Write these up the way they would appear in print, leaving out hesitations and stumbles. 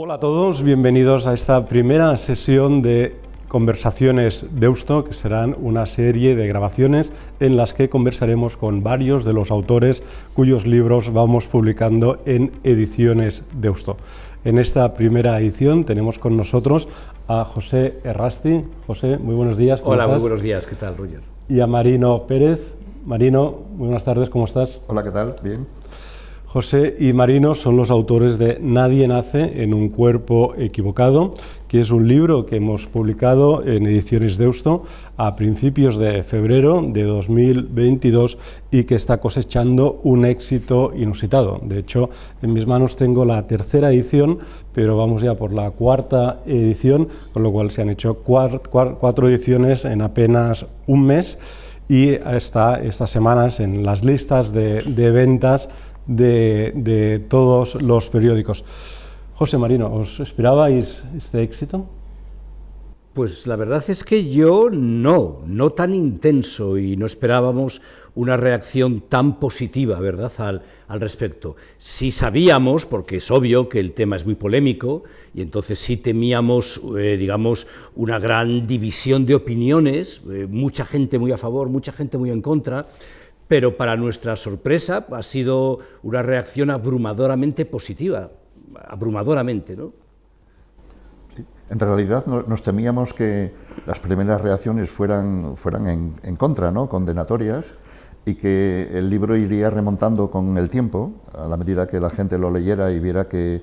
Hola a todos, bienvenidos a esta primera sesión de Conversaciones Deusto, que serán una serie de grabaciones en las que conversaremos con varios de los autores cuyos libros vamos publicando en Ediciones Deusto. En esta primera edición tenemos con nosotros a José Errasti. José, muy buenos días. Hola, muy buenos días. ¿Qué tal, Roger? Y a Marino Pérez. Marino, muy buenas tardes, ¿cómo estás? Hola, ¿qué tal? Bien. José y Marino son los autores de Nadie nace en un cuerpo equivocado, que es un libro que hemos publicado en Ediciones Deusto a principios de febrero de 2022 y que está cosechando un éxito inusitado. De hecho, en mis manos tengo la tercera edición, pero vamos ya por la cuarta edición, con lo cual se han hecho cuatro ediciones en apenas un mes y está estas semanas en las listas de ventas de todos los periódicos. José, Marino, ¿os esperabais este éxito? Pues la verdad es que yo no tan intenso, y no esperábamos una reacción tan positiva, ¿verdad?, al respecto. Sí sabíamos, porque es obvio que el tema es muy polémico, y entonces sí temíamos, digamos, una gran división de opiniones, mucha gente muy a favor, mucha gente muy en contra. Pero para nuestra sorpresa ha sido una reacción abrumadoramente positiva, abrumadoramente, ¿no? Sí. En realidad nos temíamos que las primeras reacciones fueran en contra, ¿no?, condenatorias, y que el libro iría remontando con el tiempo, a la medida que la gente lo leyera y viera que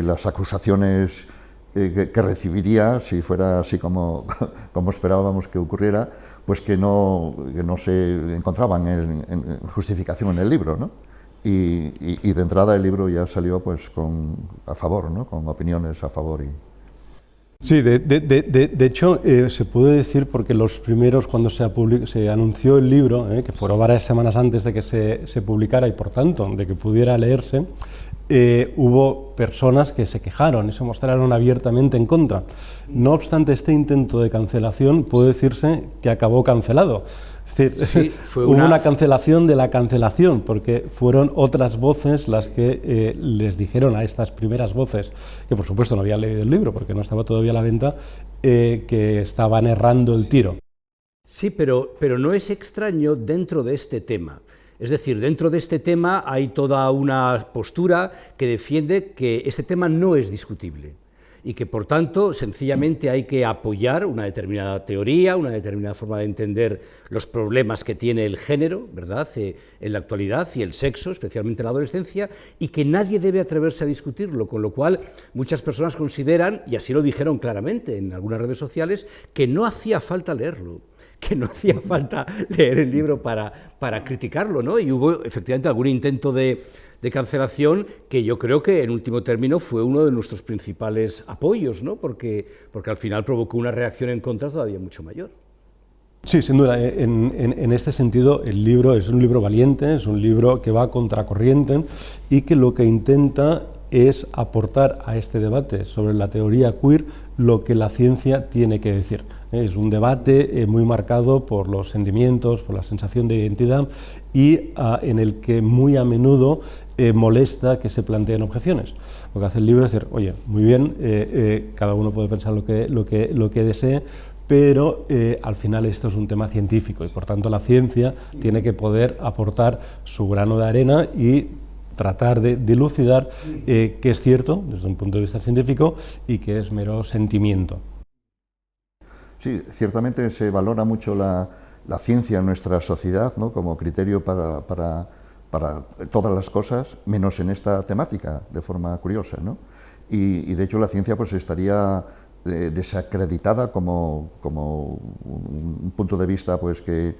las acusaciones que recibiría, si fuera así como esperábamos que ocurriera, pues que no se encontraban en justificación en el libro, ¿no? Y de entrada el libro ya salió pues a favor, ¿no?, con opiniones a favor. Sí, de hecho, se puede decir, porque los primeros, cuando se anunció el libro, que fueron varias semanas antes de que se publicara y por tanto de que pudiera leerse, hubo personas que se quejaron y se mostraron abiertamente en contra. No obstante, este intento de cancelación puede decirse que acabó cancelado. Es decir, sí, hubo una cancelación de la cancelación, porque fueron otras voces las que les dijeron a estas primeras voces, que por supuesto no habían leído el libro porque no estaba todavía a la venta, que estaban errando el tiro. Sí, pero no es extraño dentro de este tema. Es decir, dentro de este tema hay toda una postura que defiende que este tema no es discutible y que, por tanto, sencillamente hay que apoyar una determinada teoría, una determinada forma de entender los problemas que tiene el género, ¿verdad?, en la actualidad, y el sexo, especialmente en la adolescencia, y que nadie debe atreverse a discutirlo, con lo cual muchas personas consideran, y así lo dijeron claramente en algunas redes sociales, que no hacía falta leerlo, que no hacía falta leer el libro para criticarlo, ¿no? Y hubo efectivamente algún intento de cancelación que yo creo que en último término fue uno de nuestros principales apoyos, ¿no? Porque al final provocó una reacción en contra todavía mucho mayor. Sí, sin duda. En este sentido, el libro es un libro valiente, es un libro que va a contracorriente y que lo que intenta es aportar a este debate sobre la teoría queer lo que la ciencia tiene que decir. Es un debate muy marcado por los sentimientos, por la sensación de identidad y en el que muy a menudo molesta que se planteen objeciones. Lo que hace el libro es decir, oye, muy bien, cada uno puede pensar lo que desee, pero al final esto es un tema científico y por tanto la ciencia tiene que poder aportar su grano de arena y tratar de dilucidar qué es cierto desde un punto de vista científico y qué es mero sentimiento. Sí, ciertamente se valora mucho la ciencia en nuestra sociedad, ¿no?, como criterio para todas las cosas, menos en esta temática, de forma curiosa, ¿no? Y de hecho la ciencia pues estaría desacreditada como un punto de vista pues que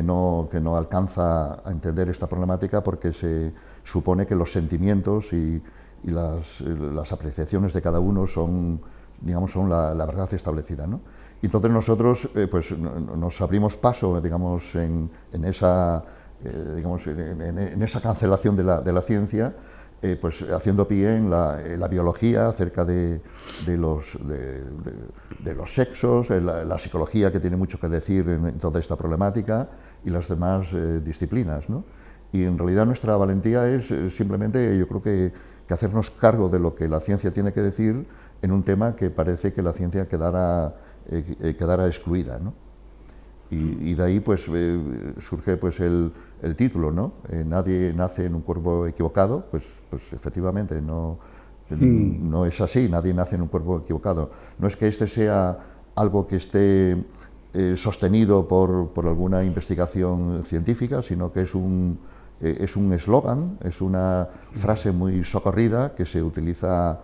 no alcanza a entender esta problemática, porque se supone que los sentimientos y las apreciaciones de cada uno son, digamos, son la verdad establecida, ¿no? Y entonces nosotros pues nos abrimos paso, digamos, en esa cancelación de la ciencia, pues haciendo pie en la biología acerca de los sexos, la psicología, que tiene mucho que decir en toda esta problemática, y las demás disciplinas, ¿no? Y en realidad nuestra valentía es simplemente, yo creo que hacernos cargo de lo que la ciencia tiene que decir en un tema que parece que la ciencia quedara excluida, ¿no? Y de ahí pues surge pues el título, ¿no? Nadie nace en un cuerpo equivocado, pues efectivamente no es así, nadie nace en un cuerpo equivocado. No es que este sea algo que esté sostenido por alguna investigación científica, sino que es un eslogan, es una frase muy socorrida que se utiliza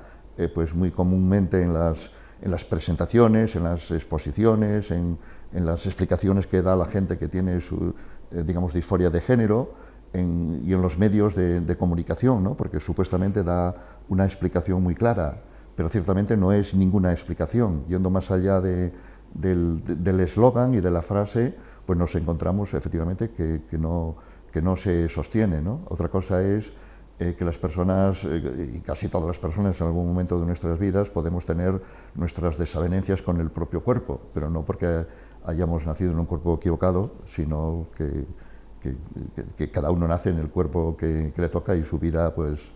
pues muy comúnmente en las presentaciones, en las exposiciones, en las explicaciones que da la gente que tiene su, digamos, disforia de género, y en los medios de comunicación, ¿no? Porque supuestamente da una explicación muy clara, pero ciertamente no es ninguna explicación. Yendo más allá del eslogan y de la frase, pues nos encontramos efectivamente que no se sostiene, ¿no? Otra cosa es que las personas, y casi todas las personas en algún momento de nuestras vidas, podemos tener nuestras desavenencias con el propio cuerpo, pero no porque hayamos nacido en un cuerpo equivocado, sino que cada uno nace en el cuerpo que le toca y su vida pues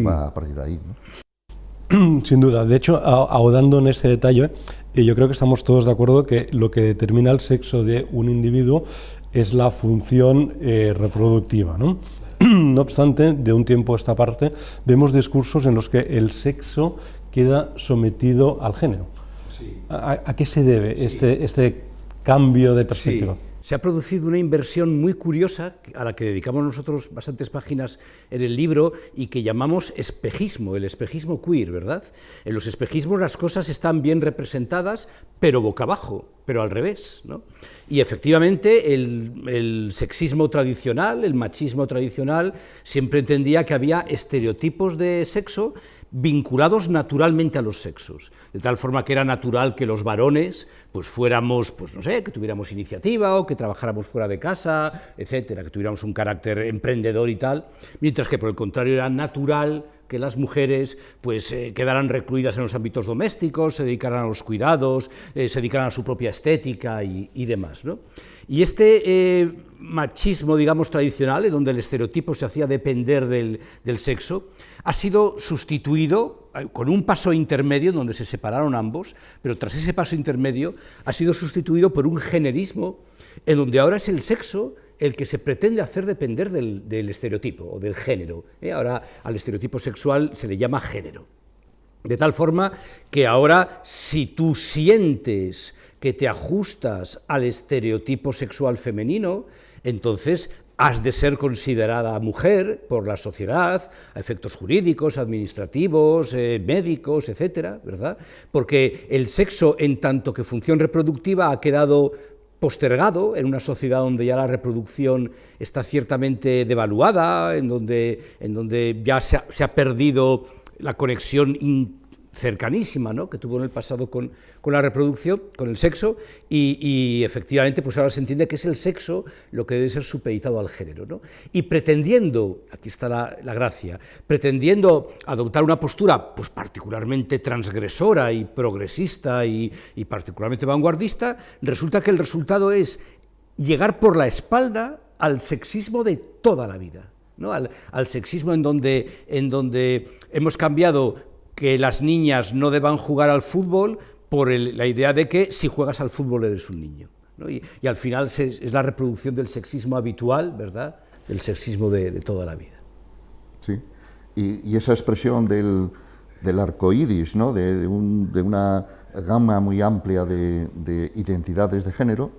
va a partir de ahí, ¿no? Sin duda. De hecho, ahondando en ese detalle, yo creo que estamos todos de acuerdo que lo que determina el sexo de un individuo es la función reproductiva, ¿no? No obstante, de un tiempo a esta parte, vemos discursos en los que el sexo queda sometido al género. Sí. ¿A qué se debe este cambio de perspectiva? Sí. Se ha producido una inversión muy curiosa a la que dedicamos nosotros bastantes páginas en el libro y que llamamos espejismo, el espejismo queer, ¿verdad? En los espejismos las cosas están bien representadas, pero boca abajo, pero al revés, ¿no? Y efectivamente el sexismo tradicional, el machismo tradicional, siempre entendía que había estereotipos de sexo vinculados naturalmente a los sexos, de tal forma que era natural que los varones pues fuéramos, pues no sé, que tuviéramos iniciativa o que trabajáramos fuera de casa, etcétera, que tuviéramos un carácter emprendedor y tal, mientras que por el contrario era natural que las mujeres pues quedaran recluidas en los ámbitos domésticos, se dedicaran a los cuidados, se dedicaran a su propia estética y demás, ¿no? Y este machismo, digamos, tradicional, en donde el estereotipo se hacía depender del sexo, ha sido sustituido con un paso intermedio donde se separaron ambos, pero tras ese paso intermedio ha sido sustituido por un generismo en donde ahora es el sexo el que se pretende hacer depender del estereotipo o del género. Ahora al estereotipo sexual se le llama género. De tal forma que ahora si tú sientes que te ajustas al estereotipo sexual femenino, entonces has de ser considerada mujer por la sociedad, a efectos jurídicos, administrativos, médicos, etcétera, ¿verdad? Porque el sexo, en tanto que función reproductiva, ha quedado postergado en una sociedad donde ya la reproducción está ciertamente devaluada, en donde ya se ha perdido la conexión cercanísima, ¿no?, que tuvo en el pasado con la reproducción, con el sexo, y efectivamente pues ahora se entiende que es el sexo lo que debe ser supeditado al género, ¿no? Y pretendiendo, aquí está la gracia, pretendiendo adoptar una postura pues particularmente transgresora y progresista y particularmente vanguardista, resulta que el resultado es llegar por la espalda al sexismo de toda la vida, ¿no? Al sexismo en donde hemos cambiado que las niñas no deban jugar al fútbol por la idea de que si juegas al fútbol eres un niño, ¿no? Y al final es la reproducción del sexismo habitual, ¿verdad?, del sexismo de toda la vida. Sí, y esa expresión del arco iris, ¿no?, de una gama muy amplia de identidades de género,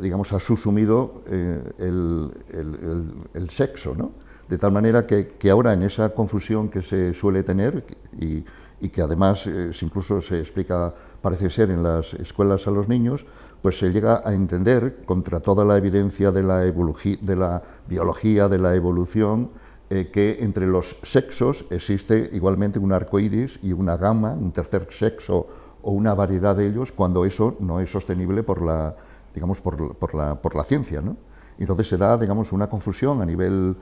digamos, ha subsumido el sexo, ¿no? De tal manera que ahora en esa confusión que se suele tener y que además incluso se explica, parece ser, en las escuelas a los niños, pues se llega a entender, contra toda la evidencia de la biología, de la evolución, que entre los sexos existe igualmente un arco iris y una gama, un tercer sexo o una variedad de ellos, cuando eso no es sostenible por la ciencia, ¿no? Entonces se da, digamos, una confusión a nivel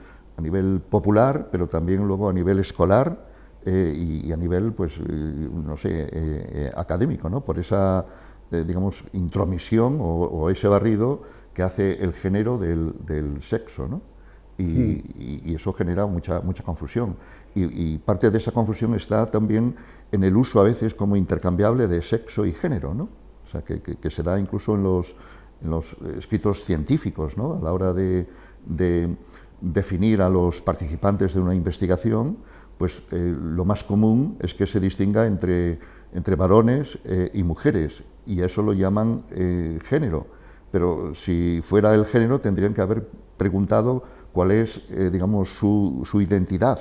popular, pero también luego a nivel escolar y a nivel, pues, no sé, académico, ¿no? Por esa, digamos, intromisión o ese barrido que hace el género del sexo, ¿no? Y eso genera mucha confusión. Y parte de esa confusión está también en el uso a veces como intercambiable de sexo y género, ¿no? O sea, que se da incluso en los escritos científicos, ¿no? A la hora de definir a los participantes de una investigación, pues lo más común es que se distinga entre varones y mujeres, y eso lo llaman género. Pero si fuera el género, tendrían que haber preguntado cuál es, digamos, su identidad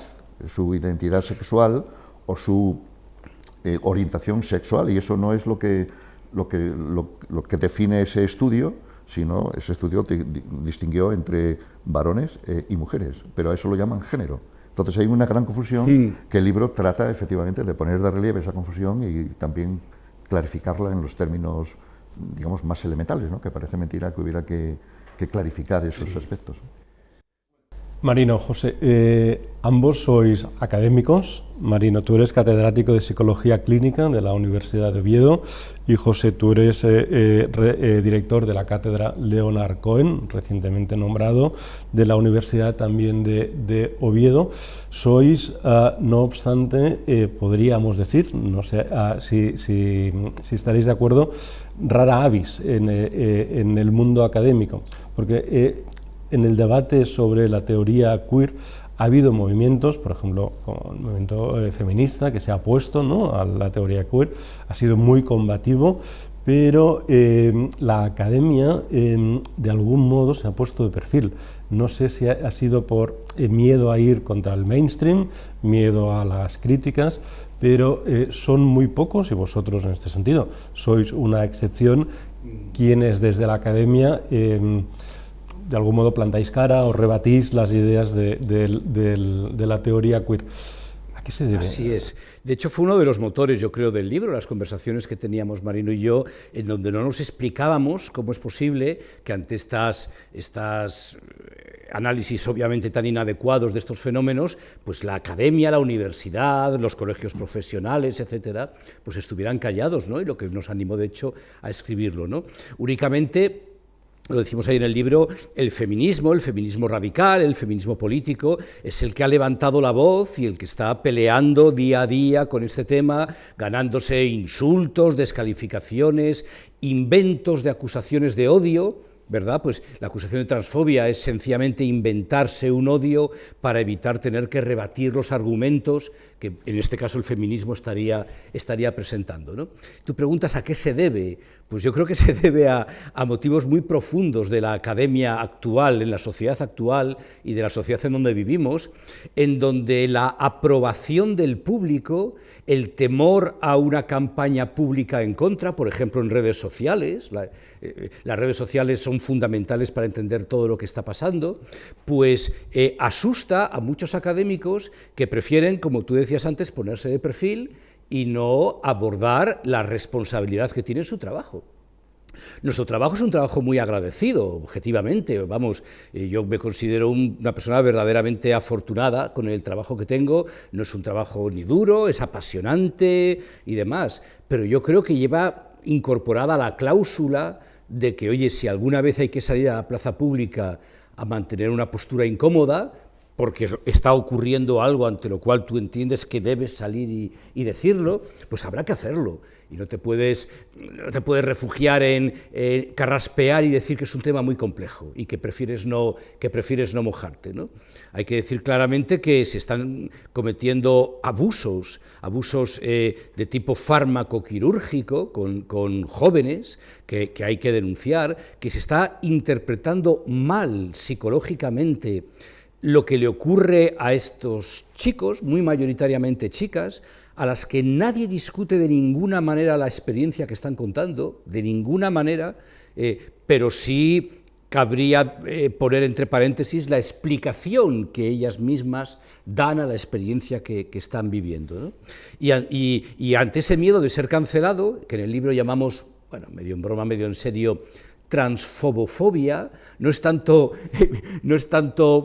sexual o su orientación sexual, y eso no es lo que define ese estudio, sino ese estudio distinguió entre varones y mujeres, pero a eso lo llaman género. Entonces hay una gran confusión que el libro trata efectivamente de poner de relieve esa confusión y también clarificarla en los términos, digamos, más elementales, ¿no? Que parece mentira que hubiera que clarificar esos aspectos. Marino, José, ambos sois académicos. Marino, tú eres catedrático de Psicología Clínica de la Universidad de Oviedo, y José, tú eres director de la cátedra Leonard Cohen, recientemente nombrado, de la Universidad también de Oviedo. Sois, no obstante, podríamos decir, no sé si estaréis de acuerdo, rara avis en el mundo académico, porque en el debate sobre la teoría queer ha habido movimientos, por ejemplo, como el movimiento feminista que se ha opuesto, ¿no?, a la teoría queer, ha sido muy combativo, pero la academia de algún modo se ha puesto de perfil. No sé si ha sido por miedo a ir contra el mainstream, miedo a las críticas, pero son muy pocos, y vosotros en este sentido sois una excepción, quienes desde la academia de algún modo plantáis cara o rebatís las ideas de la teoría queer. ¿A qué se debe? Así es. De hecho, fue uno de los motores, yo creo, del libro, las conversaciones que teníamos Marino y yo, en donde no nos explicábamos cómo es posible que ante estas análisis obviamente tan inadecuados de estos fenómenos, pues la academia, la universidad, los colegios profesionales, etcétera, pues estuvieran callados, ¿no? Y lo que nos animó, de hecho, a escribirlo, ¿no? Únicamente, lo decimos ahí en el libro, el feminismo radical, el feminismo político, es el que ha levantado la voz y el que está peleando día a día con este tema, ganándose insultos, descalificaciones, inventos de acusaciones de odio, ¿verdad? Pues la acusación de transfobia es sencillamente inventarse un odio para evitar tener que rebatir los argumentos que en este caso el feminismo estaría presentando, ¿no? Tú preguntas a qué se debe. Pues yo creo que se debe a motivos muy profundos de la academia actual, en la sociedad actual y de la sociedad en donde vivimos, en donde la aprobación del público, el temor a una campaña pública en contra, por ejemplo en redes sociales, las redes sociales son fundamentales para entender todo lo que está pasando, pues asusta a muchos académicos que prefieren, como tú decías antes, ponerse de perfil y no abordar la responsabilidad que tiene su trabajo. Nuestro trabajo es un trabajo muy agradecido, objetivamente, vamos, yo me considero una persona verdaderamente afortunada con el trabajo que tengo, no es un trabajo ni duro, es apasionante y demás, pero yo creo que lleva incorporada la cláusula de que, oye, si alguna vez hay que salir a la plaza pública a mantener una postura incómoda, porque está ocurriendo algo ante lo cual tú entiendes que debes salir y decirlo, pues habrá que hacerlo. Y no te puedes refugiar en carraspear y decir que es un tema muy complejo y que prefieres no mojarte, ¿no? Hay que decir claramente que se están cometiendo abusos de tipo fármaco-quirúrgico con jóvenes que hay que denunciar, que se está interpretando mal psicológicamente lo que le ocurre a estos chicos, muy mayoritariamente chicas, a las que nadie discute de ninguna manera la experiencia que están contando, de ninguna manera, pero sí cabría poner entre paréntesis la explicación que ellas mismas dan a la experiencia que están viviendo, ¿no? Y ante ese miedo de ser cancelado, que en el libro llamamos, bueno, medio en broma, medio en serio, transfobofobia, no es tanto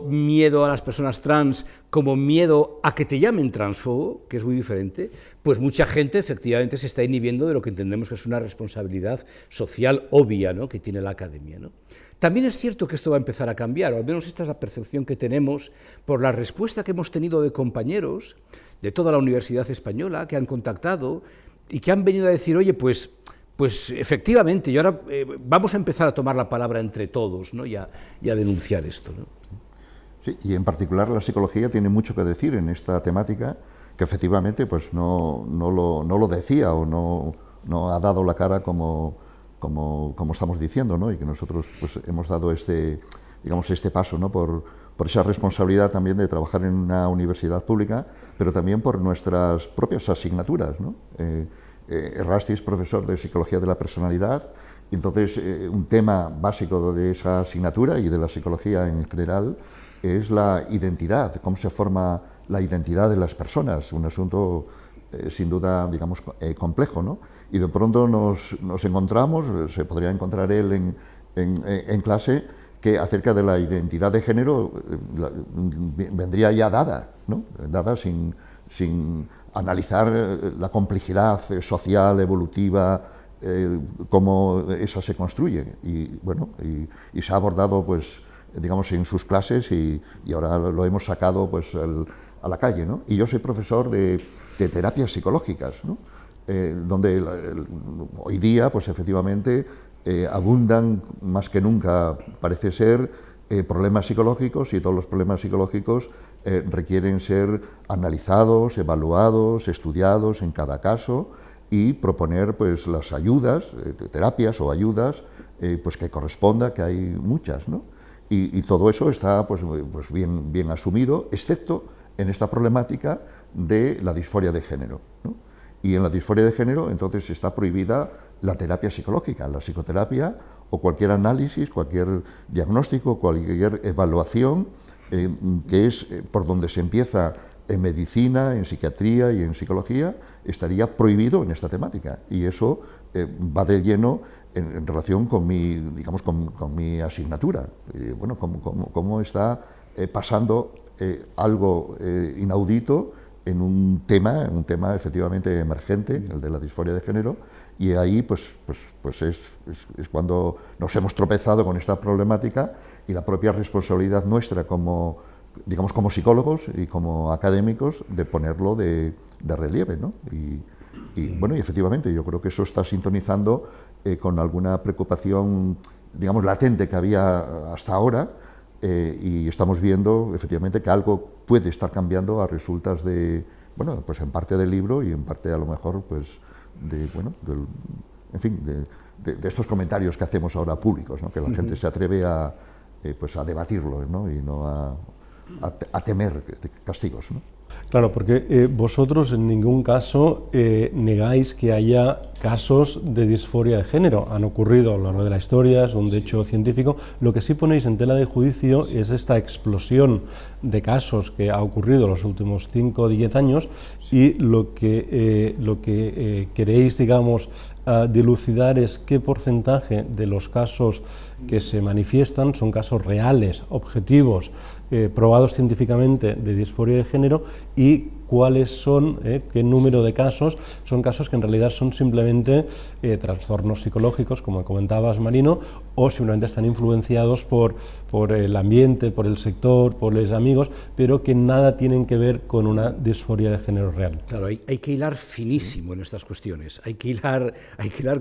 miedo a las personas trans como miedo a que te llamen transfobo, que es muy diferente, pues mucha gente efectivamente se está inhibiendo de lo que entendemos que es una responsabilidad social obvia, ¿no?, que tiene la academia, ¿no? También es cierto que esto va a empezar a cambiar, o al menos esta es la percepción que tenemos por la respuesta que hemos tenido de compañeros de toda la Universidad Española que han contactado y que han venido a decir, oye, pues efectivamente, y ahora vamos a empezar a tomar la palabra entre todos, ¿no?, y a denunciar esto, ¿no? Sí, y en particular la psicología tiene mucho que decir en esta temática, que efectivamente pues no lo decía o no ha dado la cara como estamos diciendo, ¿no? Y que nosotros pues hemos dado este paso, ¿no?, por esa responsabilidad también de trabajar en una universidad pública, pero también por nuestras propias asignaturas, ¿no? Errasti es profesor de Psicología de la Personalidad, y entonces un tema básico de esa asignatura y de la psicología en general es la identidad, cómo se forma la identidad de las personas, un asunto sin duda, digamos, complejo, ¿no? Y de pronto nos encontramos, se podría encontrar él en clase, que acerca de la identidad de género vendría ya dada, ¿no?, dada sin analizar la complejidad social, evolutiva, cómo esa se construye. Y bueno, y se ha abordado, pues, digamos, en sus clases y ahora lo hemos sacado, pues, a la calle, ¿no? Y yo soy profesor de terapias psicológicas, ¿no?, donde hoy día, pues, efectivamente, abundan más que nunca, parece ser, problemas psicológicos, y todos los problemas psicológicos requieren ser analizados, evaluados, estudiados en cada caso y proponer, pues, las ayudas, terapias o ayudas, pues, que corresponda, que hay muchas, ¿no? Y todo eso está, pues bien asumido, excepto en esta problemática de la disforia de género, ¿no? Y en la disforia de género, entonces, está prohibida la terapia psicológica, la psicoterapia o cualquier análisis, cualquier diagnóstico, cualquier evaluación, que es por donde se empieza en medicina, en psiquiatría y en psicología, estaría prohibido en esta temática. Y eso va de lleno en relación con mi, digamos, con mi asignatura. Bueno, cómo está pasando algo inaudito en un tema efectivamente emergente, el de la disforia de género, y ahí pues es cuando nos hemos tropezado con esta problemática y la propia responsabilidad nuestra como, digamos, como psicólogos y como académicos de ponerlo de relieve, ¿no? Y bueno, y efectivamente yo creo que eso está sintonizando con alguna preocupación, digamos, latente que había hasta ahora, y estamos viendo efectivamente que algo puede estar cambiando a resultas de, bueno, pues en parte del libro y en parte a lo mejor, pues, de estos comentarios que hacemos ahora públicos, ¿no?, que la gente se atreve a debatirlo, ¿no?, y no a temer castigos, ¿no? Claro, porque vosotros en ningún caso negáis que haya casos de disforia de género. Han ocurrido a lo largo de la historia, es un hecho científico. Lo que sí ponéis en tela de juicio es esta explosión de casos que ha ocurrido en los últimos 5 o 10 años, y lo que queréis, digamos, dilucidar es qué porcentaje de los casos que se manifiestan son casos reales, objetivos, probados científicamente de disforia de género, y cuáles son, qué número de casos son casos que en realidad son simplemente trastornos psicológicos, como comentabas, Marino, o simplemente están influenciados por el ambiente, por el sector, por los amigos, pero que nada tienen que ver con una disforia de género real. Claro, hay que hilar finísimo en estas cuestiones, hay que hilar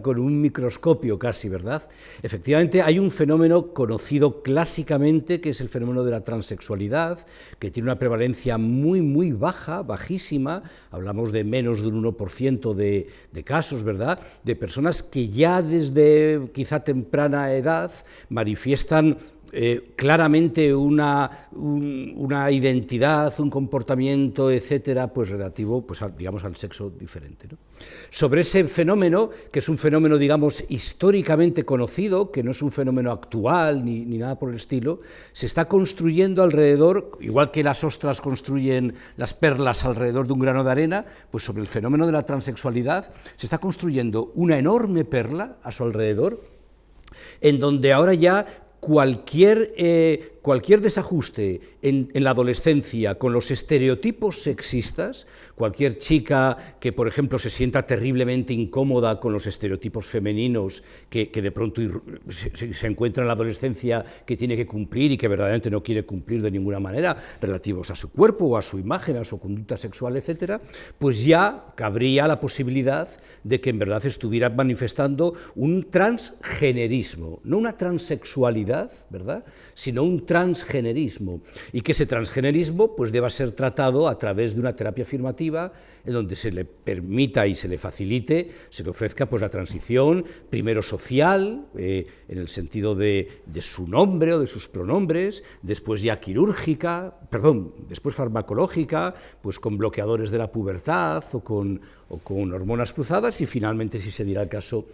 con un microscopio casi, ¿verdad? Efectivamente, hay un fenómeno conocido clásicamente, que es el fenómeno de la transexualidad, que tiene una prevalencia muy baja, bajísima, hablamos de menos de un 1% de casos, ¿verdad?, de personas que ya desde quizá temprana edad manifiestan claramente una identidad, un comportamiento, etcétera, pues relativo, pues digamos, al sexo diferente, ¿no? Sobre ese fenómeno, que es un fenómeno, digamos, históricamente conocido, que no es un fenómeno actual ni nada por el estilo, se está construyendo alrededor, igual que las ostras construyen las perlas alrededor de un grano de arena, pues sobre el fenómeno de la transexualidad se está construyendo una enorme perla a su alrededor, en donde ahora ya cualquier desajuste en la adolescencia con los estereotipos sexistas, cualquier chica que, por ejemplo, se sienta terriblemente incómoda con los estereotipos femeninos que de pronto se encuentra en la adolescencia que tiene que cumplir y que verdaderamente no quiere cumplir de ninguna manera, relativos a su cuerpo o a su imagen, a su conducta sexual, etcétera, pues ya cabría la posibilidad de que en verdad estuviera manifestando un transgenerismo, no una transexualidad, ¿verdad?, sino un transgenerismo, y que ese transgenerismo pues deba ser tratado a través de una terapia afirmativa en donde se le permita y se le facilite, se le ofrezca pues la transición, primero social, en el sentido de su nombre o de sus pronombres, después ya quirúrgica, después farmacológica, pues con bloqueadores de la pubertad o con hormonas cruzadas, y finalmente, si se diera el caso,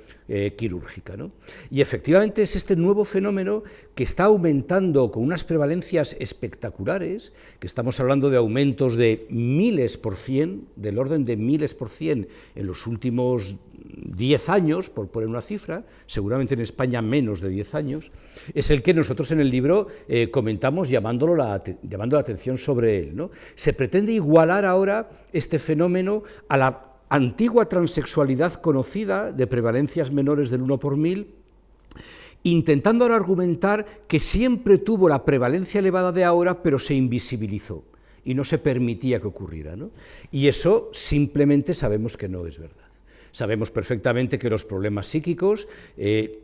quirúrgica, ¿no? Y efectivamente es este nuevo fenómeno que está aumentando con unas prevalencias espectaculares, que estamos hablando de aumentos de miles por cien, del orden de miles por cien en los últimos 10 años, por poner una cifra, seguramente en España menos de 10 años, es el que nosotros en el libro comentamos llamando la atención sobre él, ¿no? Se pretende igualar ahora este fenómeno a la antigua transexualidad conocida de prevalencias menores del 1 por 1000, intentando ahora argumentar que siempre tuvo la prevalencia elevada de ahora, pero se invisibilizó y no se permitía que ocurriera, ¿no? Y eso simplemente sabemos que no es verdad. Sabemos perfectamente que los problemas psíquicos,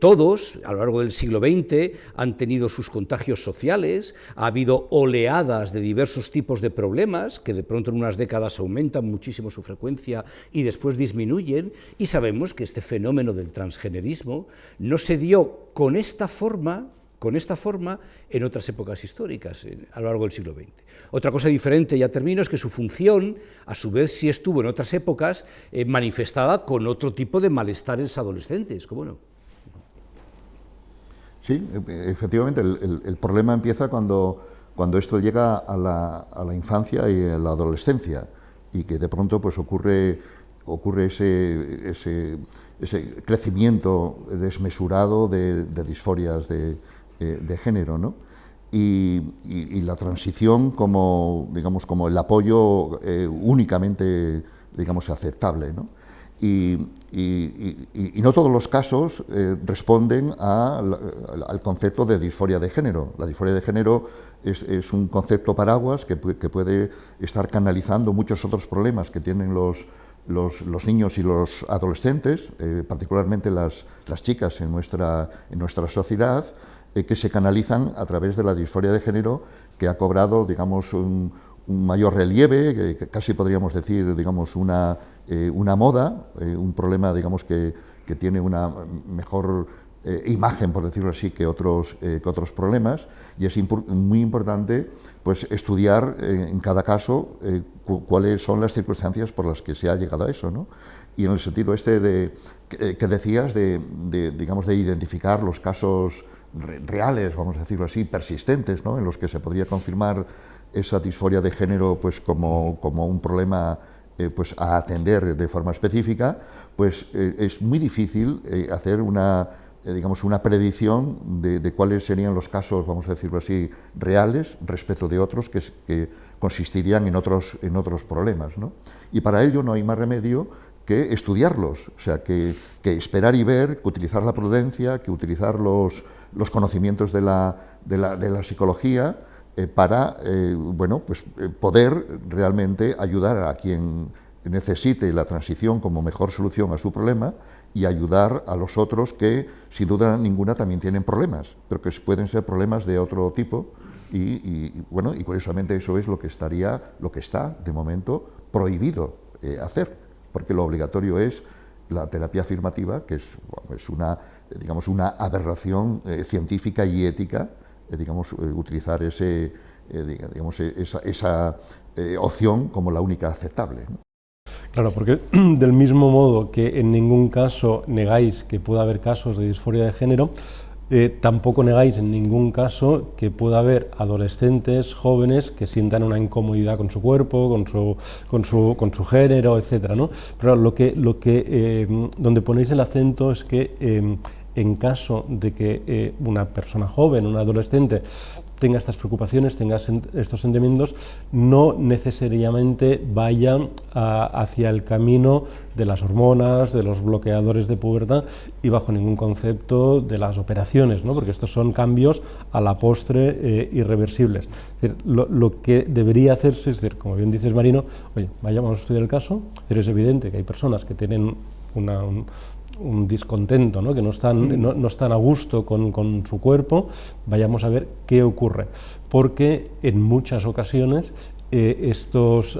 todos, a lo largo del siglo XX, han tenido sus contagios sociales, ha habido oleadas de diversos tipos de problemas, que de pronto en unas décadas aumentan muchísimo su frecuencia y después disminuyen, y sabemos que este fenómeno del transgenerismo no se dio con esta forma en otras épocas históricas, a lo largo del siglo XX. Otra cosa diferente, ya termino, es que su función, a su vez, sí estuvo en otras épocas manifestada con otro tipo de malestares adolescentes, ¿cómo no? Sí, efectivamente, el problema empieza cuando esto llega a la infancia y a la adolescencia, y que de pronto pues ocurre ese crecimiento desmesurado de disforias de género, ¿no? Y la transición como el apoyo únicamente, aceptable, ¿no? Y no todos los casos responden al concepto de disforia de género. La disforia de género es un concepto paraguas que puede estar canalizando muchos otros problemas que tienen los niños y los adolescentes, particularmente las chicas en nuestra sociedad, que se canalizan a través de la disforia de género, que ha cobrado, un mayor relieve, que casi podríamos decir, una moda, un problema, que tiene una mejor imagen, por decirlo así, que otros problemas, y es muy importante pues estudiar en cada caso cuáles son las circunstancias por las que se ha llegado a eso, ¿no? Y en el sentido que decías de identificar los casos reales, vamos a decirlo así, persistentes, ¿no?, en los que se podría confirmar esa disforia de género pues como un problema pues a atender de forma específica, pues es muy difícil hacer una predicción de cuáles serían los casos, vamos a decirlo así, reales respecto de otros que consistirían en otros problemas, ¿no? Y para ello no hay más remedio que estudiarlos, o sea, que esperar y ver, que utilizar la prudencia, que utilizar los conocimientos de la psicología para poder realmente ayudar a quien necesite la transición como mejor solución a su problema, y ayudar a los otros que, sin duda ninguna, también tienen problemas, pero que pueden ser problemas de otro tipo, y curiosamente eso es lo que está de momento prohibido hacer, porque lo obligatorio es la terapia afirmativa, que es una aberración científica y ética, utilizar esa opción como la única aceptable, ¿no? Claro, porque del mismo modo que en ningún caso negáis que pueda haber casos de disforia de género, tampoco negáis en ningún caso que pueda haber adolescentes, jóvenes, que sientan una incomodidad con su cuerpo, con su género, etcétera, ¿no? Pero donde ponéis el acento es que en caso de que una persona joven, un adolescente, tenga estas preocupaciones, tenga estos sentimientos, no necesariamente vayan hacia el camino de las hormonas, de los bloqueadores de pubertad y bajo ningún concepto de las operaciones, ¿no? Porque estos son cambios a la postre irreversibles. Es decir, lo que debería hacerse, es decir, como bien dices, Marino, oye, vayamos a estudiar el caso, pero es evidente que hay personas que tienen un descontento, ¿no? Que no están a gusto con su cuerpo, vayamos a ver qué ocurre, porque en muchas ocasiones estas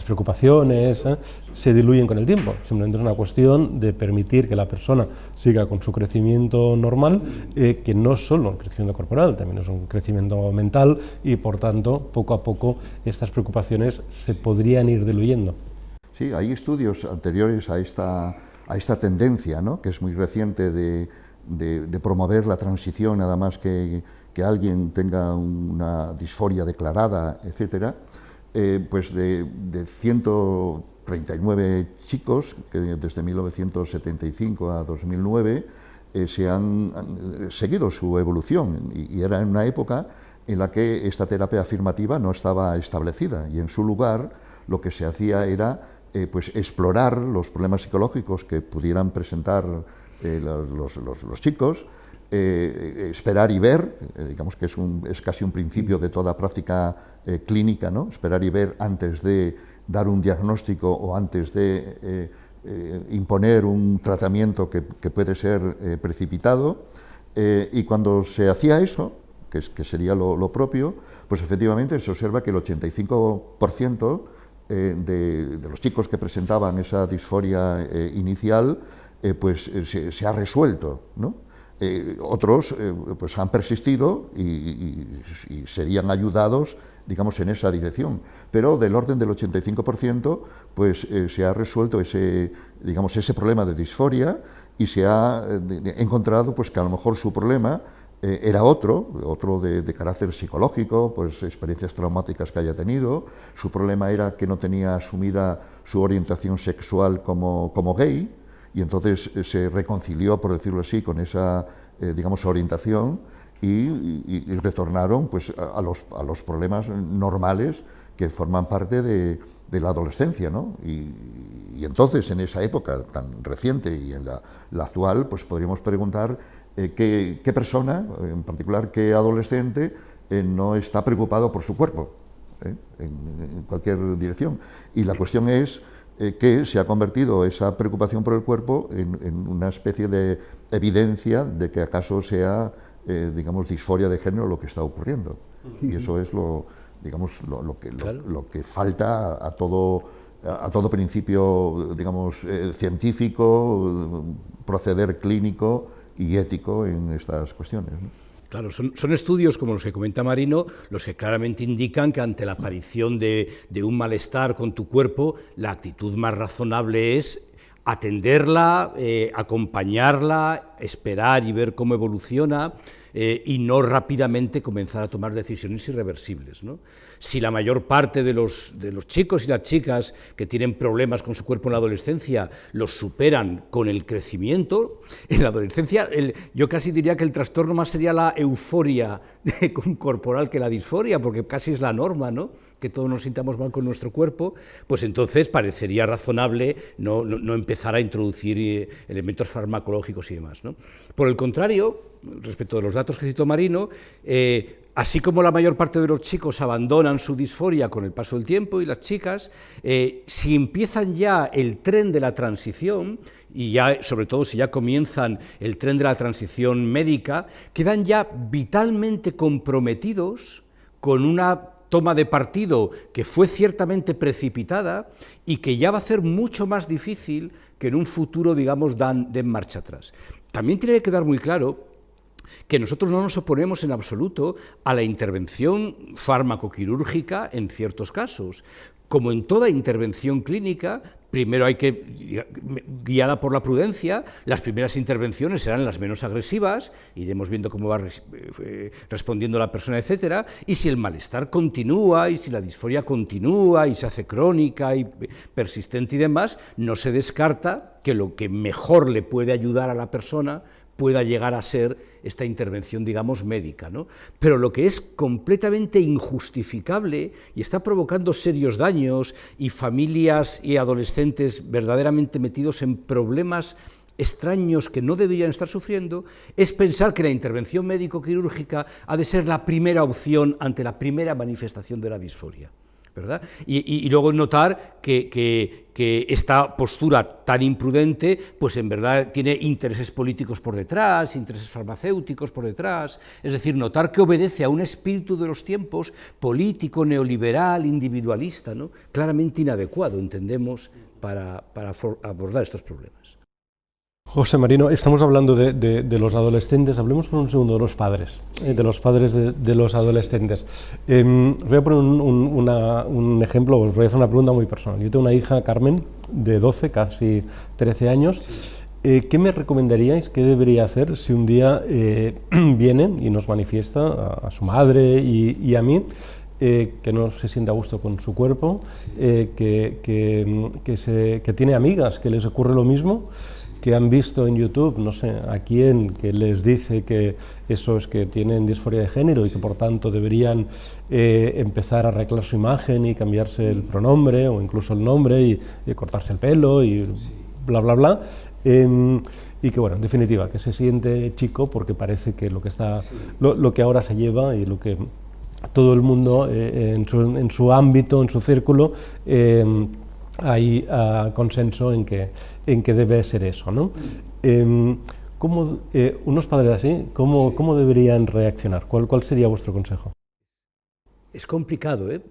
preocupaciones se diluyen con el tiempo. Simplemente es una cuestión de permitir que la persona siga con su crecimiento normal, que no es solo un crecimiento corporal, también es un crecimiento mental, y por tanto, poco a poco, estas preocupaciones se podrían ir diluyendo. Sí, hay estudios anteriores a esta tendencia, ¿no?, que es muy reciente de promover la transición, nada más que alguien tenga una disforia declarada, etcétera, pues de 139 chicos que desde 1975 a 2009 se han seguido su evolución, y era en una época en la que esta terapia afirmativa no estaba establecida, y en su lugar lo que se hacía era pues explorar los problemas psicológicos que pudieran presentar los chicos, esperar y ver, digamos que es casi un principio de toda práctica clínica, ¿no? Esperar y ver antes de dar un diagnóstico o antes de imponer un tratamiento que puede ser precipitado, y cuando se hacía eso, que sería lo propio, pues efectivamente se observa que el 85% de los chicos que presentaban esa disforia inicial, pues se ha resuelto, ¿no? Otros pues han persistido y serían ayudados, digamos, en esa dirección, pero del orden del 85% pues se ha resuelto ese problema de disforia, y se ha encontrado pues que a lo mejor su problema era otro de carácter psicológico, pues experiencias traumáticas que haya tenido. Su problema era que no tenía asumida su orientación sexual como gay, y entonces se reconcilió, por decirlo así, con esa orientación, y retornaron pues a los problemas normales que forman parte de la adolescencia, ¿no? Y entonces, en esa época tan reciente y en la actual, pues podríamos preguntar qué persona, en particular qué adolescente, no está preocupado por su cuerpo, en cualquier dirección. Y la cuestión es que se ha convertido esa preocupación por el cuerpo en una especie de evidencia de que acaso sea, disforia de género lo que está ocurriendo. Y eso es lo que falta a todo principio, científico, proceder clínico y ético en estas cuestiones, ¿no? Claro, son estudios como los que comenta Marino, los que claramente indican que ante la aparición de un malestar con tu cuerpo, la actitud más razonable es atenderla, acompañarla, esperar y ver cómo evoluciona, y no rápidamente comenzar a tomar decisiones irreversibles, ¿no? Si la mayor parte de los chicos y las chicas que tienen problemas con su cuerpo en la adolescencia los superan con el crecimiento, en la adolescencia yo casi diría que el trastorno más sería la euforia corporal que la disforia, porque casi es la norma, ¿no?, que todos nos sintamos mal con nuestro cuerpo, pues entonces parecería razonable no empezar a introducir elementos farmacológicos y demás, ¿no? Por el contrario, respecto de los datos que citó Marino, así como la mayor parte de los chicos abandonan su disforia con el paso del tiempo, y las chicas, si empiezan ya el tren de la transición, y ya, sobre todo si ya comienzan el tren de la transición médica, quedan ya vitalmente comprometidos con una toma de partido que fue ciertamente precipitada y que ya va a ser mucho más difícil que en un futuro, digamos, den marcha atrás. También tiene que quedar muy claro que nosotros no nos oponemos en absoluto a la intervención fármaco-quirúrgica en ciertos casos. Como en toda intervención clínica, primero hay que, guiada por la prudencia, las primeras intervenciones serán las menos agresivas, iremos viendo cómo va respondiendo la persona, etcétera, y si el malestar continúa, y si la disforia continúa, y se hace crónica y persistente y demás, no se descarta que lo que mejor le puede ayudar a la persona pueda llegar a ser esta intervención, digamos, médica, ¿no? Pero lo que es completamente injustificable y está provocando serios daños y familias y adolescentes verdaderamente metidos en problemas extraños que no deberían estar sufriendo, es pensar que la intervención médico-quirúrgica ha de ser la primera opción ante la primera manifestación de la disforia, ¿verdad? Y luego notar que esta postura tan imprudente, pues en verdad tiene intereses políticos por detrás, intereses farmacéuticos por detrás, es decir, notar que obedece a un espíritu de los tiempos político, neoliberal, individualista, ¿no? Claramente inadecuado, entendemos, para abordar estos problemas. José Marino, estamos hablando de los adolescentes, hablemos por un segundo de los padres de los adolescentes. Voy a poner un ejemplo, os voy a hacer una pregunta muy personal. Yo tengo una hija, Carmen, de 12, casi 13 años. ¿Qué me recomendaríais, qué debería hacer si un día viene y nos manifiesta a su madre y a mí, que no se siente a gusto con su cuerpo, que tiene amigas que les ocurre lo mismo, que han visto en YouTube, no sé, a quién, que les dice que esos que tienen disforia de género y que por tanto deberían empezar a arreglar su imagen y cambiarse el pronombre o incluso el nombre y cortarse el pelo y bla, bla, bla. Y que, bueno, en definitiva, que se siente chico porque parece que lo que está, lo que ahora se lleva y lo que todo el mundo en su ámbito, en su círculo, hay consenso en que debe ser eso, ¿no? ¿Cómo, unos padres así, cómo deberían reaccionar? ¿Cuál sería vuestro consejo? Es complicado, ¿eh?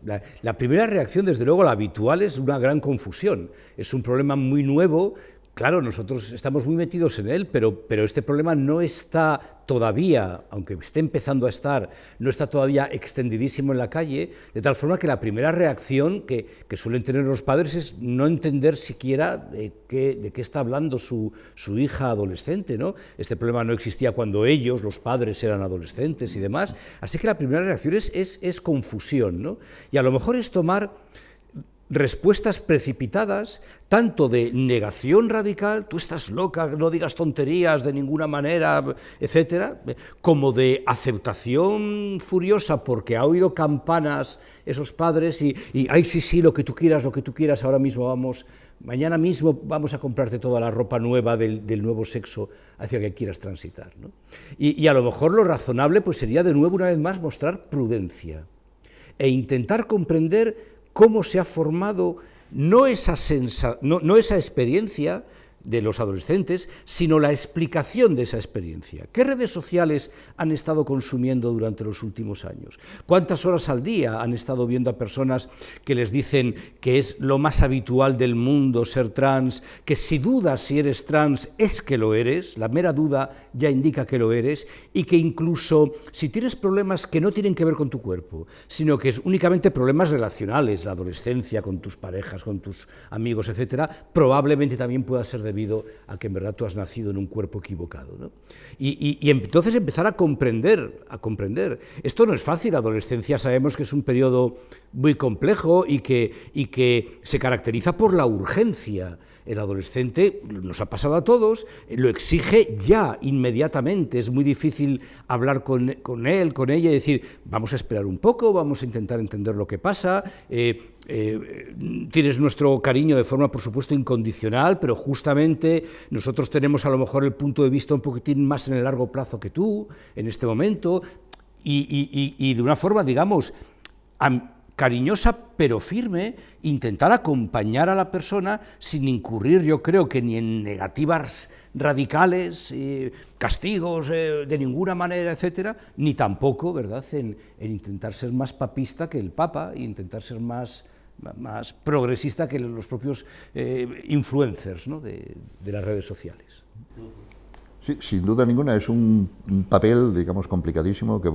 La primera reacción, desde luego, la habitual, es una gran confusión. Es un problema muy nuevo. Claro, nosotros estamos muy metidos en él, pero este problema no está todavía, aunque esté empezando a estar, no está todavía extendidísimo en la calle, de tal forma que la primera reacción que suelen tener los padres es no entender siquiera de qué está hablando su hija adolescente, ¿no? Este problema no existía cuando ellos, los padres, eran adolescentes y demás, así que la primera reacción es confusión, ¿no? Y a lo mejor es tomar respuestas precipitadas, tanto de negación radical, tú estás loca, no digas tonterías de ninguna manera, etcétera, como de aceptación furiosa porque ha oído campanas esos padres y ay, sí, lo que tú quieras, ahora mismo mañana mismo vamos a comprarte toda la ropa nueva del nuevo sexo hacia el que quieras transitar, ¿no? Y a lo mejor lo razonable pues sería de nuevo, una vez más, mostrar prudencia e intentar comprender cómo se ha formado no esa experiencia de los adolescentes, sino la explicación de esa experiencia. ¿Qué redes sociales han estado consumiendo durante los últimos años? ¿Cuántas horas al día han estado viendo a personas que les dicen que es lo más habitual del mundo ser trans, que si dudas si eres trans es que lo eres, la mera duda ya indica que lo eres, y que incluso si tienes problemas que no tienen que ver con tu cuerpo, sino que es únicamente problemas relacionales, la adolescencia, con tus parejas, con tus amigos, etcétera, probablemente también pueda ser debido a que en verdad tú has nacido en un cuerpo equivocado, ¿no? Y entonces empezar a comprender. Esto no es fácil, la adolescencia sabemos que es un periodo muy complejo y que se caracteriza por la urgencia. El adolescente, nos ha pasado a todos, lo exige ya, inmediatamente. Es muy difícil hablar con él, con ella y decir, vamos a esperar un poco, vamos a intentar entender lo que pasa. Tienes nuestro cariño de forma, por supuesto, incondicional, pero justamente nosotros tenemos a lo mejor el punto de vista un poquitín más en el largo plazo que tú, en este momento, y de una forma, digamos, cariñosa pero firme, intentar acompañar a la persona sin incurrir, yo creo, que ni en negativas radicales, castigos de ninguna manera, etcétera, ni tampoco, ¿verdad?, en intentar ser más papista que el Papa, e intentar ser más progresista que los propios influencers, ¿no?, de las redes sociales. Sí, sin duda ninguna, es un papel, digamos, complicadísimo que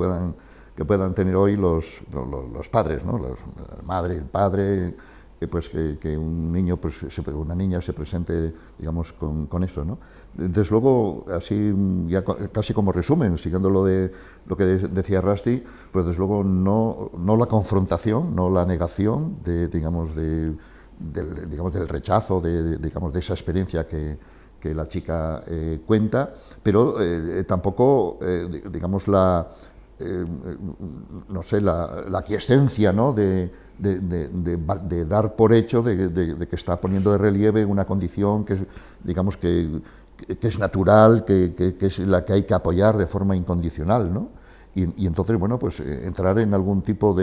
puedan tener hoy los padres, ¿no? La madre, el padre, pues que un niño, pues una niña se presente, digamos, con eso, ¿no? Desde luego, así ya casi como resumen, siguiendo lo que decía Rusty, pues desde luego no la confrontación, no la negación del rechazo, de esa experiencia que la chica cuenta, pero tampoco, digamos, no sé, la aquiescencia, ¿no?, de dar por hecho de que está poniendo de relieve una condición que, digamos, que es natural, que es la que hay que apoyar de forma incondicional, ¿no? Y entonces, bueno, pues entrar en algún tipo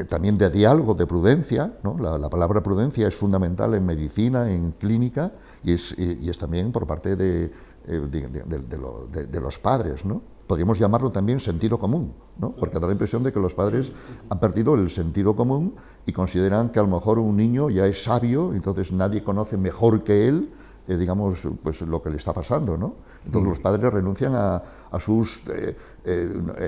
también de diálogo, de prudencia, ¿no? La palabra prudencia es fundamental en medicina, en clínica, y es también por parte de los padres, ¿no? Podríamos llamarlo también sentido común, ¿no? Porque da la impresión de que los padres han perdido el sentido común y consideran que a lo mejor un niño ya es sabio, entonces nadie conoce mejor que él, digamos, pues lo que le está pasando, ¿no? Entonces los padres renuncian a sus,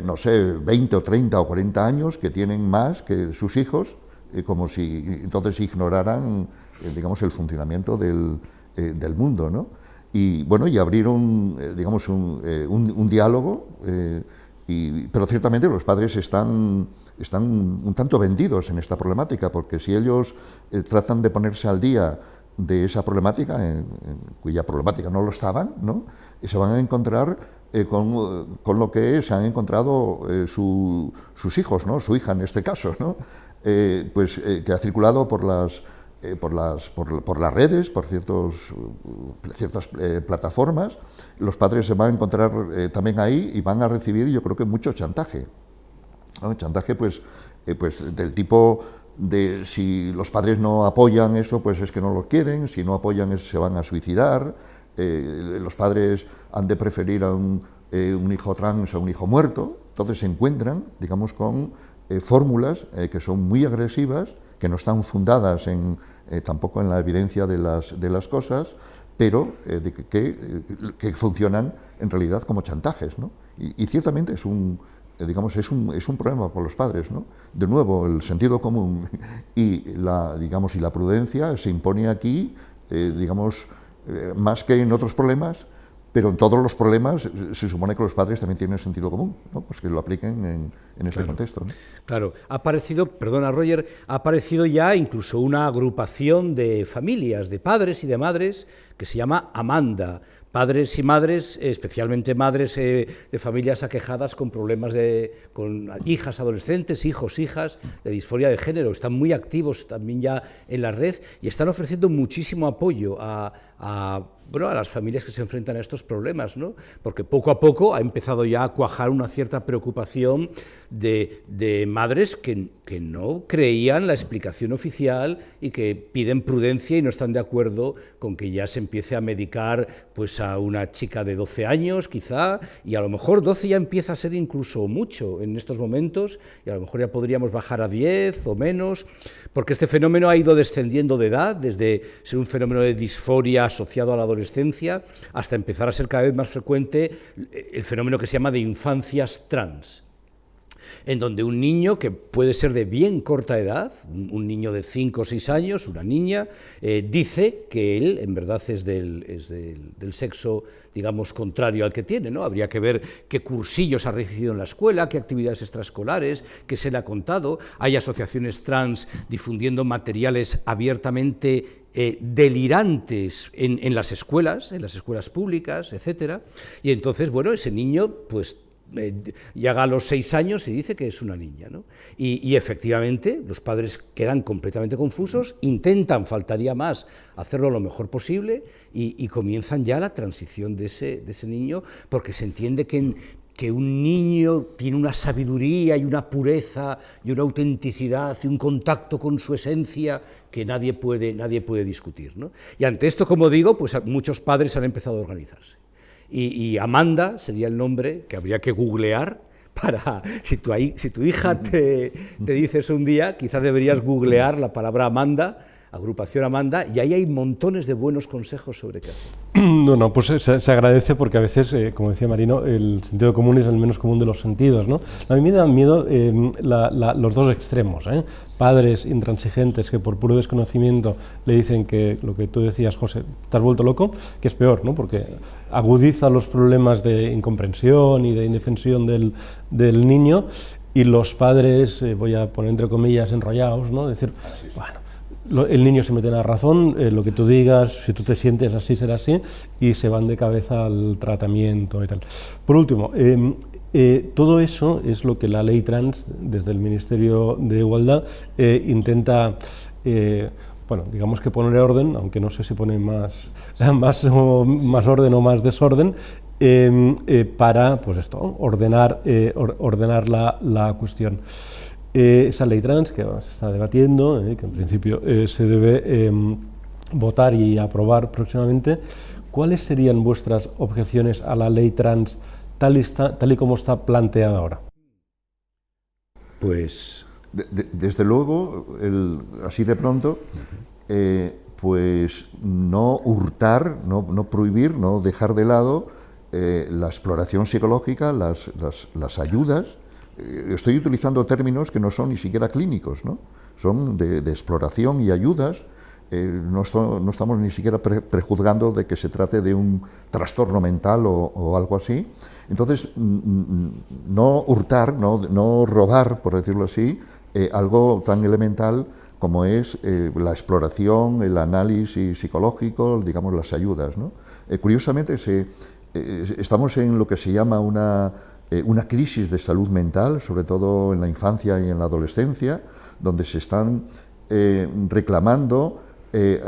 no sé, 20 o 30 o 40 años que tienen más que sus hijos, como si entonces ignoraran, digamos, el funcionamiento del mundo, ¿no? Y bueno, y abrir digamos, un diálogo, pero ciertamente los padres están un tanto vendidos en esta problemática, porque si ellos tratan de ponerse al día de esa problemática, cuya problemática no lo estaban, ¿no?, se van a encontrar con lo que se han encontrado sus hijos, ¿no?, su hija en este caso, ¿no?, pues que ha circulado por las redes, por ciertas plataformas. Los padres se van a encontrar también ahí y van a recibir, yo creo que mucho chantaje, ¿no? Chantaje pues del tipo de si los padres no apoyan eso, pues es que no lo quieren, si no apoyan se van a suicidar, los padres han de preferir a un hijo trans a un hijo muerto. Entonces se encuentran, digamos, con fórmulas que son muy agresivas, que no están fundadas tampoco en la evidencia de las cosas, pero que funcionan en realidad como chantajes, ¿no? Y ciertamente es un problema por los padres, ¿no? De nuevo, el sentido común y la prudencia se impone aquí, más que en otros problemas, pero en todos los problemas se supone que los padres también tienen sentido común, ¿no? Pues que lo apliquen en este contexto, ¿no? Claro, ha aparecido ya incluso una agrupación de familias, de padres y de madres, que se llama Amanda. Padres y madres, especialmente madres de familias aquejadas con problemas con hijas adolescentes, hijos, hijas, de disforia de género. Están muy activos también ya en la red y están ofreciendo muchísimo apoyo a las familias que se enfrentan a estos problemas, ¿no? Porque poco a poco ha empezado ya a cuajar una cierta preocupación de madres que no creían la explicación oficial y que piden prudencia y no están de acuerdo con que ya se empiece a medicar pues a una chica de 12 años quizá, y a lo mejor 12 ya empieza a ser incluso mucho en estos momentos, y a lo mejor ya podríamos bajar a 10 o menos, porque este fenómeno ha ido descendiendo de edad, desde ser un fenómeno de disforia asociado a la adolescencia hasta empezar a ser cada vez más frecuente el fenómeno que se llama de infancias trans, en donde un niño que puede ser de bien corta edad, un niño de 5 o 6 años, una niña, dice que él en verdad es del sexo, digamos, contrario al que tiene, ¿no? Habría que ver qué cursillos ha recibido en la escuela, qué actividades extraescolares, qué se le ha contado. Hay asociaciones trans difundiendo materiales abiertamente delirantes en las escuelas públicas, etcétera. Y entonces, bueno, ese niño, pues, llega a los 6 años y dice que es una niña, ¿no? Y efectivamente los padres quedan completamente confusos, intentan, faltaría más, hacerlo lo mejor posible y comienzan ya la transición de ese niño, porque se entiende que un niño tiene una sabiduría y una pureza y una autenticidad y un contacto con su esencia que nadie puede discutir, ¿no? Y ante esto, como digo, pues muchos padres han empezado a organizarse. Y Amanda sería el nombre que habría que googlear para, si tu hija te dice eso un día, quizás deberías googlear la palabra Amanda, agrupación Amanda, y ahí hay montones de buenos consejos sobre qué hacer. No, pues se agradece porque a veces, como decía Marino, el sentido común es el menos común de los sentidos, ¿no? A mí me dan miedo los dos extremos, ¿eh? Padres intransigentes que por puro desconocimiento le dicen que lo que tú decías, José, te has vuelto loco, que es peor, ¿no? Porque agudiza los problemas de incomprensión y de indefensión del niño, y los padres, voy a poner entre comillas, enrollados, ¿no? Decir, bueno, el niño se mete en la razón, lo que tú digas, si tú te sientes así, será así, y se van de cabeza al tratamiento y tal. Por último, todo eso es lo que la ley trans, desde el Ministerio de Igualdad, intenta, bueno, digamos que poner orden, aunque no sé si pone más orden o más desorden, para, pues esto, ordenar la cuestión. Esa ley trans que se está debatiendo, que en principio se debe votar y aprobar próximamente, ¿cuáles serían vuestras objeciones a la ley trans tal y como está planteada ahora? Pues desde luego, así de pronto, pues no hurtar, no prohibir, no dejar de lado la exploración psicológica, las ayudas. Estoy utilizando términos que no son ni siquiera clínicos, ¿no? Son de exploración y ayudas. No estamos ni siquiera prejuzgando de que se trate de un trastorno mental o algo así. Entonces, no hurtar, no robar, por decirlo así, algo tan elemental como es la exploración, el análisis psicológico, digamos, las ayudas, ¿no? Curiosamente, estamos en lo que se llama una crisis de salud mental, sobre todo en la infancia y en la adolescencia, donde se están reclamando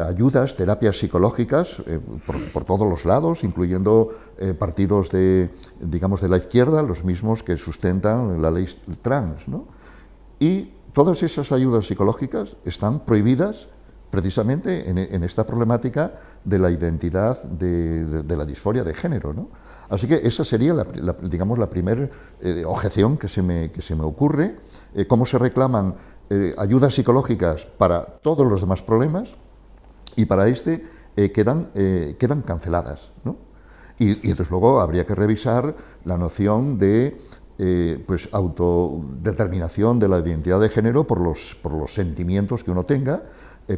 ayudas, terapias psicológicas por todos los lados, incluyendo partidos digamos, de la izquierda, los mismos que sustentan la ley trans, ¿no? Y todas esas ayudas psicológicas están prohibidas precisamente en esta problemática de la identidad de la disforia de género, ¿no? Así que esa sería, digamos, la primera objeción que se me ocurre. Cómo se reclaman ayudas psicológicas para todos los demás problemas y para quedan canceladas, ¿no? Y desde luego habría que revisar la noción de pues autodeterminación de la identidad de género por los sentimientos que uno tenga,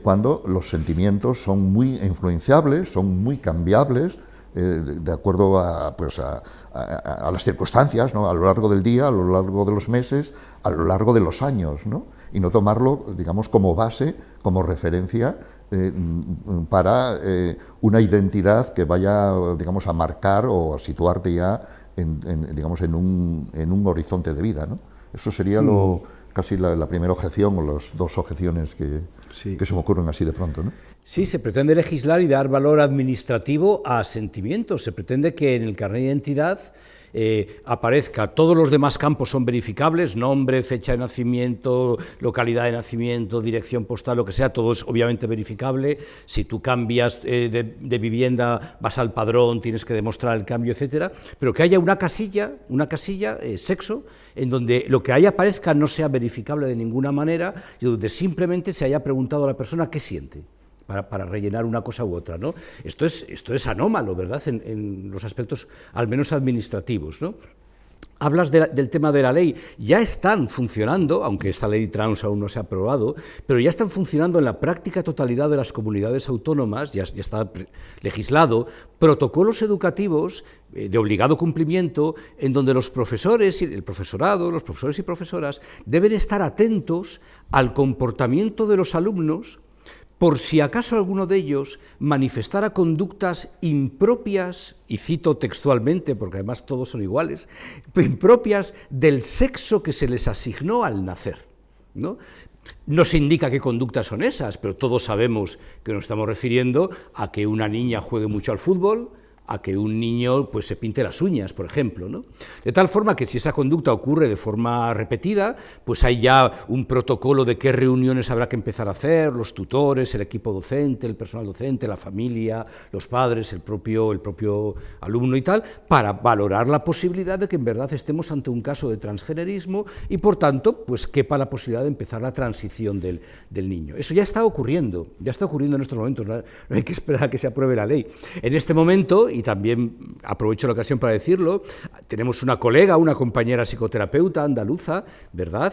cuando los sentimientos son muy influenciables, son muy cambiables, de acuerdo a las circunstancias, ¿no? A lo largo del día, a lo largo de los meses, a lo largo de los años, ¿no? Y no tomarlo, digamos, como base, como referencia para una identidad que vaya, digamos, a marcar o a situarte ya digamos, en un horizonte de vida, ¿no? Eso sería casi la primera objeción o las dos objeciones que se me ocurren así de pronto, ¿no? sí, se pretende legislar y dar valor administrativo a sentimientos. Se pretende que en el carnet de identidad aparezca, todos los demás campos son verificables, nombre, fecha de nacimiento, localidad de nacimiento, dirección postal, lo que sea, todo es obviamente verificable. Si tú cambias de vivienda, vas al padrón, tienes que demostrar el cambio, etcétera, pero que haya una casilla, sexo, en donde lo que ahí aparezca no sea verificable de ninguna manera y donde simplemente se haya preguntado a la persona qué siente. Para rellenar una cosa u otra, ¿no? Esto es anómalo, ¿verdad?, en los aspectos al menos administrativos, ¿no? Hablas del tema de la ley, ya están funcionando, aunque esta ley trans aún no se ha aprobado, pero ya están funcionando en la práctica totalidad de las comunidades autónomas, ya está legislado, protocolos educativos de obligado cumplimiento, en donde los profesores, el profesorado, los profesores y profesoras deben estar atentos al comportamiento de los alumnos, por si acaso alguno de ellos manifestara conductas impropias, y cito textualmente, porque además todos son iguales, impropias del sexo que se les asignó al nacer, ¿no? No se indica qué conductas son esas, pero todos sabemos que nos estamos refiriendo a que una niña juegue mucho al fútbol, a que un niño pues se pinte las uñas, por ejemplo, ¿no? De tal forma que si esa conducta ocurre de forma repetida, pues hay ya un protocolo de qué reuniones habrá que empezar a hacer, los tutores, el equipo docente, el personal docente, la familia, los padres, el propio alumno y tal, para valorar la posibilidad de que en verdad estemos ante un caso de transgenerismo y, por tanto, pues quepa la posibilidad de empezar la transición del niño. Eso ya está ocurriendo en estos momentos, no hay que esperar a que se apruebe la ley. En este momento, y también aprovecho la ocasión para decirlo, tenemos una colega, una compañera psicoterapeuta andaluza, ¿verdad?,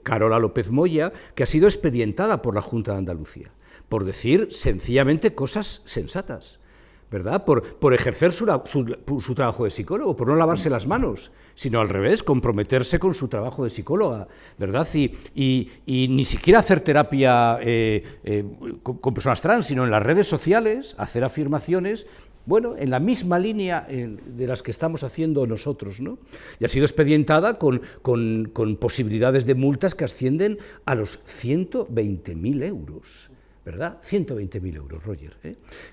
Carola López Moya, que ha sido expedientada por la Junta de Andalucía, por decir sencillamente cosas sensatas, ¿verdad? Por ejercer su trabajo de psicólogo, por no lavarse las manos, sino al revés, comprometerse con su trabajo de psicóloga, ¿verdad? Y ni siquiera hacer terapia con personas trans, sino en las redes sociales, hacer afirmaciones, bueno, en la misma línea de las que estamos haciendo nosotros, ¿no? Y ha sido expedientada con posibilidades de multas que ascienden a los 120.000 euros. ¿Verdad? 120.000 euros, Roger.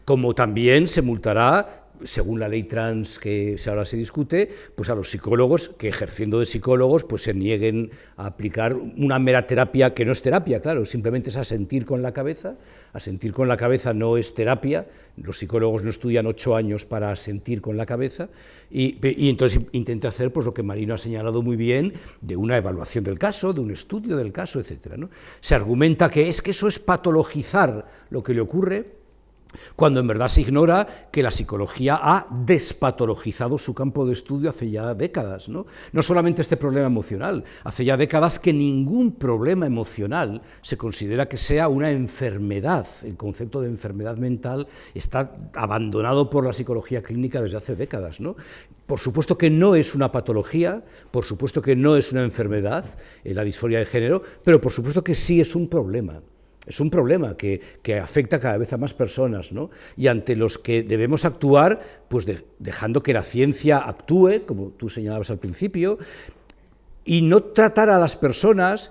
Como también se multará, según la ley trans que ahora se discute, pues a los psicólogos que, ejerciendo de psicólogos, pues se nieguen a aplicar una mera terapia, que no es terapia, claro, simplemente es asentir con la cabeza. Asentir con la cabeza no es terapia, los psicólogos no estudian 8 años para asentir con la cabeza, y entonces intenta hacer pues lo que Marino ha señalado muy bien, de una evaluación del caso, de un estudio del caso, etc., ¿no? Se argumenta que eso es patologizar lo que le ocurre, cuando en verdad se ignora que la psicología ha despatologizado su campo de estudio hace ya décadas, ¿no? No solamente este problema emocional, hace ya décadas que ningún problema emocional se considera que sea una enfermedad. El concepto de enfermedad mental está abandonado por la psicología clínica desde hace décadas, ¿no? Por supuesto que no es una patología, por supuesto que no es una enfermedad, la disforia de género, pero por supuesto que sí es un problema. Es un problema que afecta cada vez a más personas, ¿no? Y ante los que debemos actuar, pues dejando que la ciencia actúe, como tú señalabas al principio, y no tratar a las personas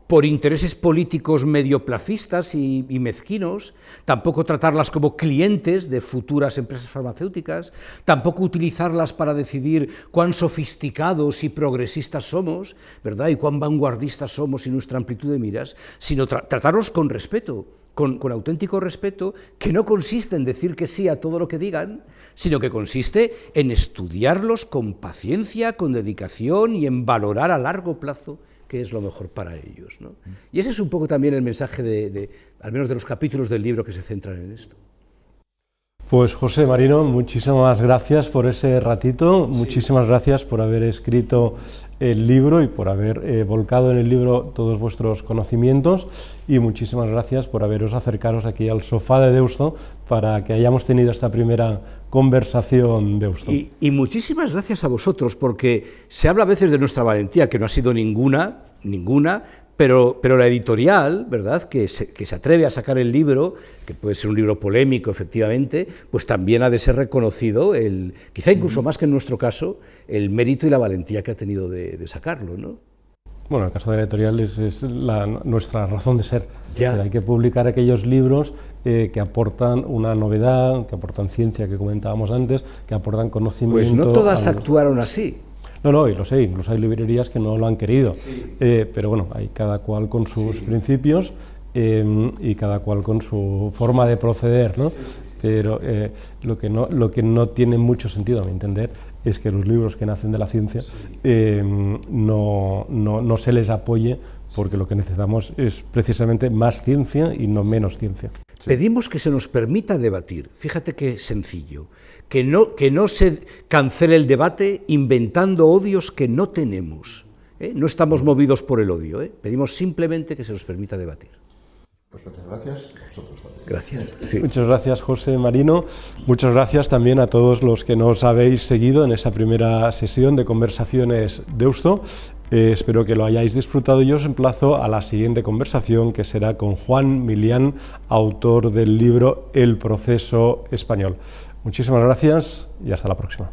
por intereses políticos medioplacistas y mezquinos, tampoco tratarlas como clientes de futuras empresas farmacéuticas, tampoco utilizarlas para decidir cuán sofisticados y progresistas somos, ¿verdad? Y cuán vanguardistas somos y nuestra amplitud de miras, sino tratarlos con respeto, con auténtico respeto, que no consiste en decir que sí a todo lo que digan, sino que consiste en estudiarlos con paciencia, con dedicación y en valorar a largo plazo qué es lo mejor para ellos, ¿no? Y ese es un poco también el mensaje al menos de los capítulos del libro que se centran en esto. Pues José Marino, muchísimas gracias por ese ratito, sí. Muchísimas gracias por haber escrito el libro y por haber volcado en el libro todos vuestros conocimientos, y muchísimas gracias por haberos acercaros aquí al sofá de Deusto para que hayamos tenido esta primera conversación, Deusto. Y muchísimas gracias a vosotros, porque se habla a veces de nuestra valentía, que no ha sido ninguna, pero la editorial, ¿verdad?, que se atreve a sacar el libro, que puede ser un libro polémico, efectivamente, pues también ha de ser reconocido, quizá incluso más que en nuestro caso, el mérito y la valentía que ha tenido de sacarlo, ¿no? Bueno, el caso de la editorial es nuestra razón de ser. Ya. Hay que publicar aquellos libros que aportan una novedad, que aportan ciencia, que comentábamos antes, que aportan conocimiento. Pues no todas actuaron así. No, y lo sé, incluso hay librerías que no lo han querido, sí. Pero bueno, hay cada cual con sus principios y cada cual con su forma de proceder, ¿no? Sí. Pero lo que no tiene mucho sentido, a mi entender, es que los libros que nacen de la ciencia no se les apoye, porque lo que necesitamos es precisamente más ciencia y no menos ciencia. Sí. Pedimos que se nos permita debatir, fíjate qué sencillo, que no se cancele el debate inventando odios que no tenemos, ¿eh? No estamos movidos por el odio, ¿eh? Pedimos simplemente que se nos permita debatir. Pues muchas gracias. Gracias. Sí. Muchas gracias, José Marino. Muchas gracias también a todos los que nos habéis seguido en esa primera sesión de Conversaciones Deusto. Espero que lo hayáis disfrutado y os emplazo a la siguiente conversación, que será con Juan Milián, autor del libro El proceso español. Muchísimas gracias y hasta la próxima.